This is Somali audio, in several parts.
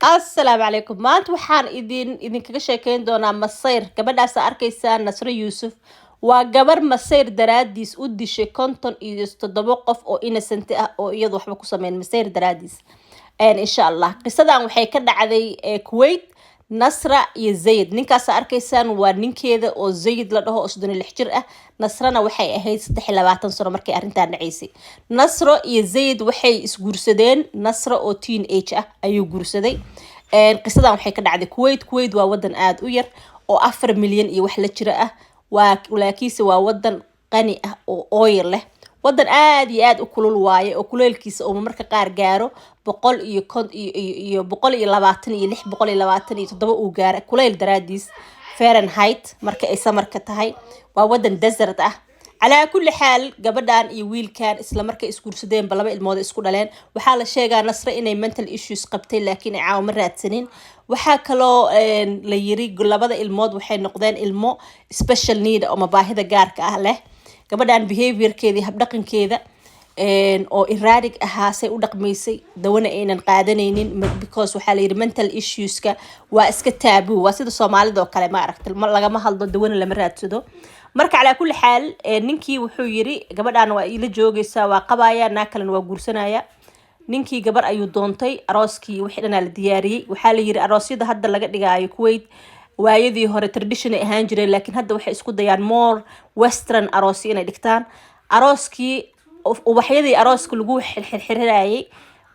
السلام عليكم maanta waxaan idinkaga sheekeyn doonaa masayr gabadhaas arkaysaa Nasro Yuusuf waa gabar masayr daraadiis u dishay 57 qof oo innocent ah oo iyadu waxba ku sameyn masayr daraadiis insha Allah qisadan waxay ka dhacday Kuwait Nasra iyo Zayd ninkaas arkaysaan waa ninkeeda oo Zayd la dhaho oo 36 jir ah Nasrana waxay ahayd 23 sano markay arintan dhacaysay Nasro iyo Zayd waxay isguursadeen Nasra oo teenage ah ayuu guursaday qisadan waxay ka dhacday Kuwait waa wadan aad u yar oo 4 milyan iyo wax la jira ah laakiinse waa wadan qani ah oo oil leh wadan aad iyo aad u kulul waaye oo kuleelkiisa oo marka qaar gaaro 126 uu gaaro kuleel daraadiis Fahrenheit marka ay samarka tahay waa wadan desert ah على كل حال gabadhan iyo wiilkan isla markay isguursadeen laba ilmood isku dhaleen waxa la sheegaa Nasra inay mental issues qabtay laakiin ay caawimo raadsanin waxa kaloo la yiri labada ilmood waxay noqdeen ilmo special need oo baahida gaarka ah leh gabadhan behaviorkeedii hab dhaqankeeda oo erratic ahaasay u dhaqmaysay dawana aynan qaadanaynin because waxa la yiri mental issues-ka waa iska taboo waa sida Soomaalida oo kale ma aragtay laga ma hadlo dawana lama raadsado marka على كل حال ninkii wuxuu yiri gabadhan waa ila joogaysaa waa qabaaya naakalan waa guursanaya ninkii gabar ayuu doontay arooskii wixii dhan la diyaariyay waxa la yiri aroosyada hadda laga dhigaayo Kuwait waayadii hore tradition ay ahaan jireen laakiin hadda waxay isku dayaan more western aroosyo inay dhigtaan arooskii waxyadii arooska lagu xirxirayay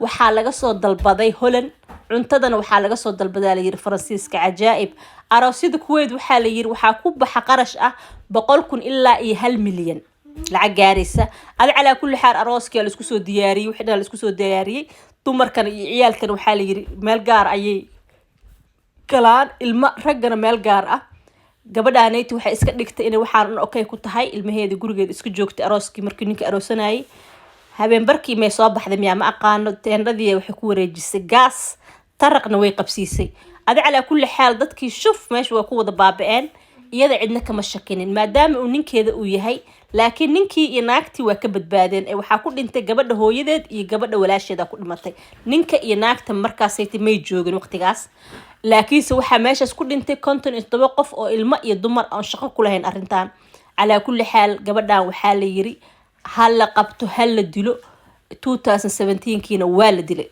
waxa laga soo dalbaday Holland cuntadana waxa laga soo dalbaday la yiri Faransiiska cajaa'ib aroosyada Kuwait waxa la yiri waxa ku baxa qarash ah 100,000 ilaa 1 milyan lacag gaaraysa على كل حال arooskii la isku soo diyaariyay wixii la isku soo diyaariyay dumarkan iyo ciyaalkan waxa la yiri meel gaar ayay galaan ilma ragana meel gaar ah gabadhaanaytu waxay iska dhigtay inay waxaan okay ku tahay ilmaheeda gurigeeda iska joogtay arooskii markii ninka aroosanayay habeen barkii may soo baxday miyaa ma aqaano teendadii waxay ku wareejisay gas taraqna way qabsiisay على كل حال dadkii shuf meesha waa ku wada baaba'een iyada cidna kama shakinin maadaama uu ninkeeda uu yahay laakiin ninkii iyo naagtii waa ka badbaadeen ee waxa ku dhintay gabadha hooyadeed iyo gabadha walaasheeda ku dhimatay ninka iyo naagta markaas ay timay joogin waqtigaas laakiinse waxa meeshaas ku dhintay 57 qof oo ilmo iyo dumar aan shaqo ku lahayn arintan على كل حال gabadhan waxa la yiri hal la qabto hal la dilo 2017 kiina waa la dilay